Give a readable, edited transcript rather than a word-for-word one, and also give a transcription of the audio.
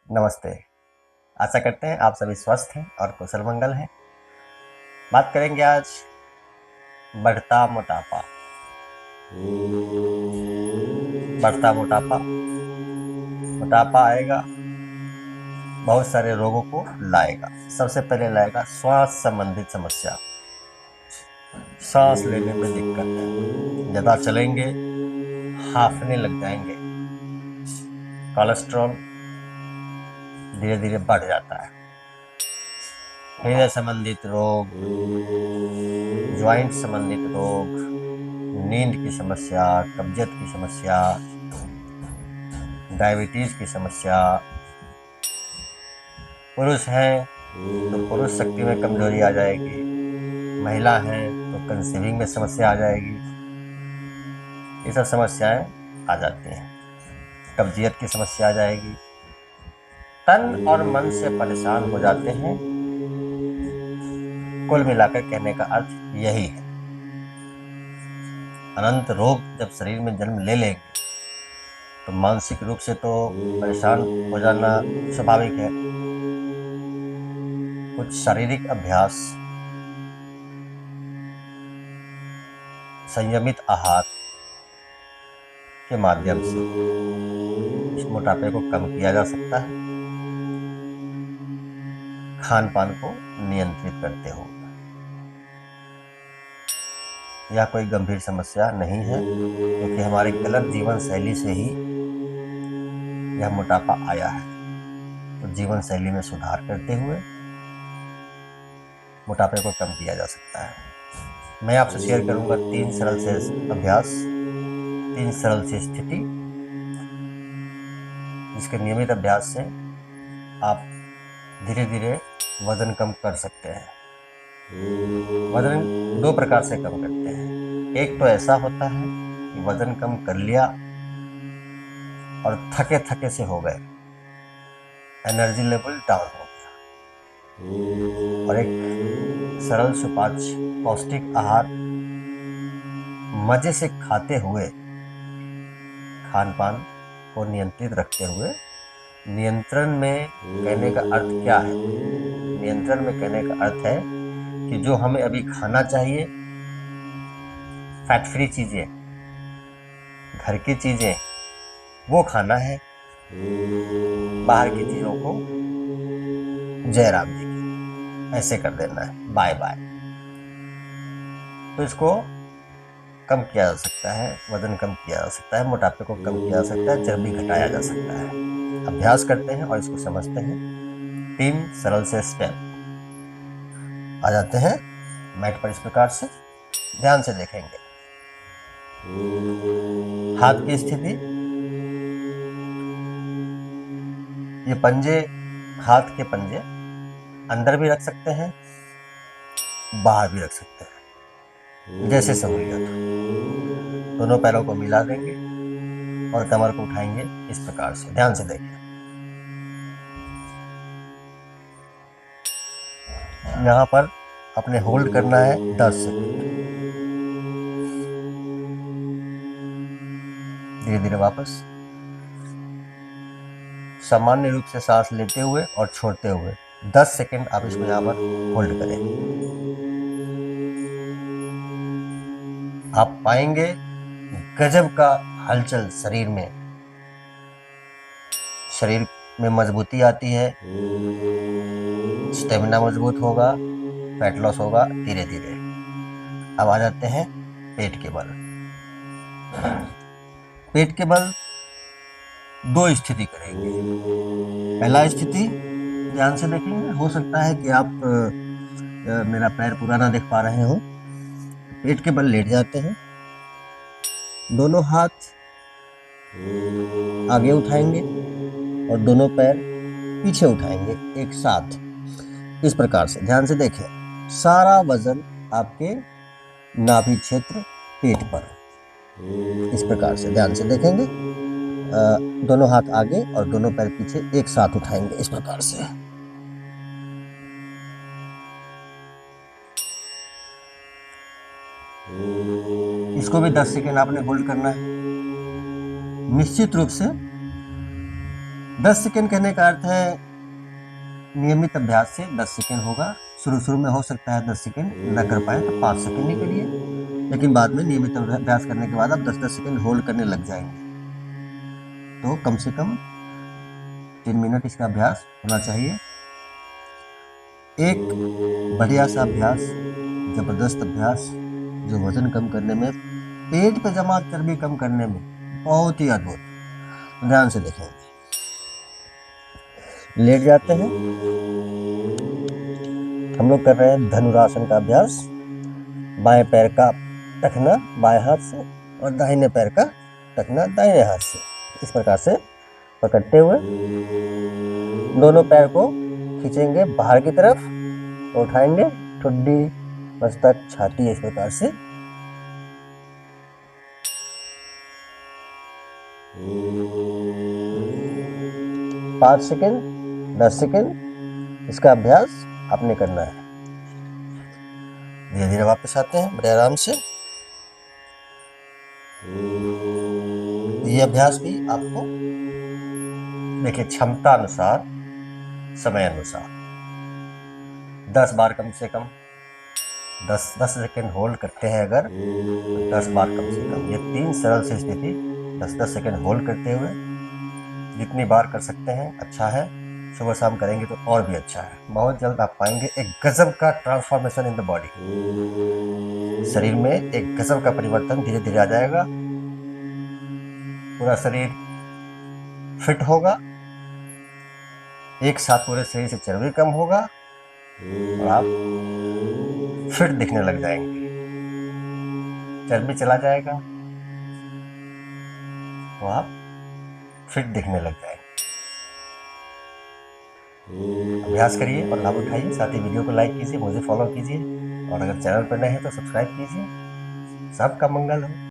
नमस्ते। आशा करते हैं आप सभी स्वस्थ हैं और कुशल मंगल हैं। बात करेंगे आज बढ़ता मोटापा। बढ़ता मोटापा मोटापा आएगा, बहुत सारे रोगों को लाएगा। सबसे पहले लाएगा श्वास संबंधित समस्या। सांस लेने में दिक्कत, ज़्यादा चलेंगे हांफने लग जाएंगे। कोलेस्ट्रॉल धीरे धीरे बढ़ जाता है। हृदय संबंधित रोग, ज्वाइंट संबंधित रोग, नींद की समस्या, कब्जियत की समस्या, डायबिटीज की समस्या। पुरुष हैं तो पुरुष शक्ति में कमजोरी आ जाएगी, महिला है तो कंसीविंग में समस्या आ जाएगी। ये सब समस्याएं आ जाती हैं। कब्जियत की समस्या आ जाएगी। तन और मन से परेशान हो जाते हैं। कुल मिलाकर कहने का अर्थ यही है। अनंत रोग जब शरीर में जन्म ले लेंगे तो मानसिक रूप से तो परेशान हो जाना स्वाभाविक है। कुछ शारीरिक अभ्यास, संयमित आहार के माध्यम से इस मोटापे को कम किया जा सकता है, खान पान को नियंत्रित करते हुए। यह कोई गंभीर समस्या नहीं है, क्योंकि हमारी गलत जीवन शैली से ही यह मोटापा आया है। तो जीवन शैली में सुधार करते हुए मोटापे को कम किया जा सकता है। मैं आपसे शेयर करूंगा 3 सरल से अभ्यास, 3 सरल सी स्थिति, जिसके नियमित अभ्यास से आप धीरे धीरे वजन कम कर सकते हैं। वजन 2 प्रकार से कम करते हैं। एक तो ऐसा होता है कि वजन कम कर लिया और थके थके से हो गए, एनर्जी लेवल डाउन हो गया। और एक सरल सुपाच्य पौष्टिक आहार मजे से खाते हुए, खान पान को नियंत्रित रखते हुए। नियंत्रण में कहने का अर्थ क्या है? नियंत्रण में कहने का अर्थ है कि जो हमें अभी खाना चाहिए, फैट फ्री चीजें, घर की चीजें, वो खाना है। बाहर की चीजों को जय राम जी की ऐसे कर देना है, बाय बाय। तो इसको कम किया जा सकता है, वजन कम किया जा सकता है, मोटापे को कम किया जा सकता है, चर्बी घटाया जा सकता है। अभ्यास करते हैं और इसको समझते हैं। 3 सरल से स्टेप। आ जाते हैं मैट पर। इस प्रकार से ध्यान से देखेंगे। हाथ की स्थिति, ये पंजे, हाथ के पंजे अंदर भी रख सकते हैं, बाहर भी रख सकते हैं, जैसे सहूलियत हो। दोनों पैरों को मिला देंगे और कमर को उठाएंगे इस प्रकार से। ध्यान से देखें। यहाँ पर अपने होल्ड करना है 10 सेकंड। धीरे धीरे वापस सामान्य रूप से सांस लेते हुए और छोड़ते हुए 10 सेकंड आप इसको यहाँ पर होल्ड करें। आप पाएंगे गजब का हलचल शरीर में मजबूती आती है, स्टेमिना मजबूत होगा, फैट लॉस होगा धीरे धीरे। अब आ जाते हैं पेट के बल। पेट के बल 2 स्थिति करेंगे। पहला स्थिति ध्यान से देखेंगे। हो सकता है कि आप मेरा पैर पूरा ना देख पा रहे हो। पेट के बल लेट जाते हैं, दोनों हाथ आगे उठाएंगे और दोनों पैर पीछे उठाएंगे एक साथ, इस प्रकार से। ध्यान से देखें। सारा वजन आपके नाभि क्षेत्र, पेट पर, इस प्रकार से ध्यान से देखेंगे। दोनों हाथ आगे और दोनों पैर पीछे एक साथ उठाएंगे इस प्रकार से। इसको भी 10 सेकेंड आपने होल्ड करना है। निश्चित रूप से 10 सेकेंड कहने का अर्थ है नियमित अभ्यास से 10 सेकेंड होगा। शुरू में हो सकता है 10 सेकेंड न कर पाए तो 5 सेकेंड ही करिए, लेकिन बाद में नियमित अभ्यास करने के बाद आप 10-10 सेकेंड होल्ड करने लग जाएंगे। तो कम से कम 3 मिनट इसका अभ्यास होना चाहिए। एक बढ़िया सा अभ्यास, जबरदस्त अभ्यास, जो वजन कम करने में, पेट पे जमा चर्बी कम करने में बहुत ही अद्भुत। ध्यान से देखेंगे। लेट जाते हैं। हम लोग कर रहे हैं धनुरासन का अभ्यास। बाएं पैर का टखना बाएं हाथ से और दाहिने पैर का टखना दाहिने हाथ से, इस प्रकार से पकड़ते हुए दोनों पैर को खींचेंगे बाहर की तरफ, उठाएंगे ठुड्डी, मस्तक, छाती, इस प्रकार से। पाँच सेकेंड, 10 सेकेंड इसका अभ्यास आपने करना है। धीरे धीरे वापस आते हैं बड़े आराम से। ये अभ्यास भी आपको देखिए क्षमता अनुसार, समय अनुसार 10 बार कम से कम, 10 सेकेंड होल्ड करते हैं अगर, 10 बार कम से कम। ये 3 सरल सी स्थिति 10-10 सेकेंड होल्ड करते हुए जितनी बार कर सकते हैं अच्छा है। सुबह शाम करेंगे तो और भी अच्छा है। बहुत जल्द आप पाएंगे एक गजब का ट्रांसफॉर्मेशन इन द बॉडी। शरीर में एक गजब का परिवर्तन धीरे धीरे आ जाएगा। पूरा शरीर फिट होगा, एक साथ पूरे शरीर से चर्बी कम होगा और आप फिट दिखने लग जाएंगे। चर्बी चला जाएगा तो आप फिट दिखने लग जाएंगे। अभ्यास करिए और लाभ उठाइए। साथ ही वीडियो को लाइक कीजिए, मुझे फॉलो कीजिए और अगर चैनल पर नए हैं तो सब्सक्राइब कीजिए। सबका मंगल हो।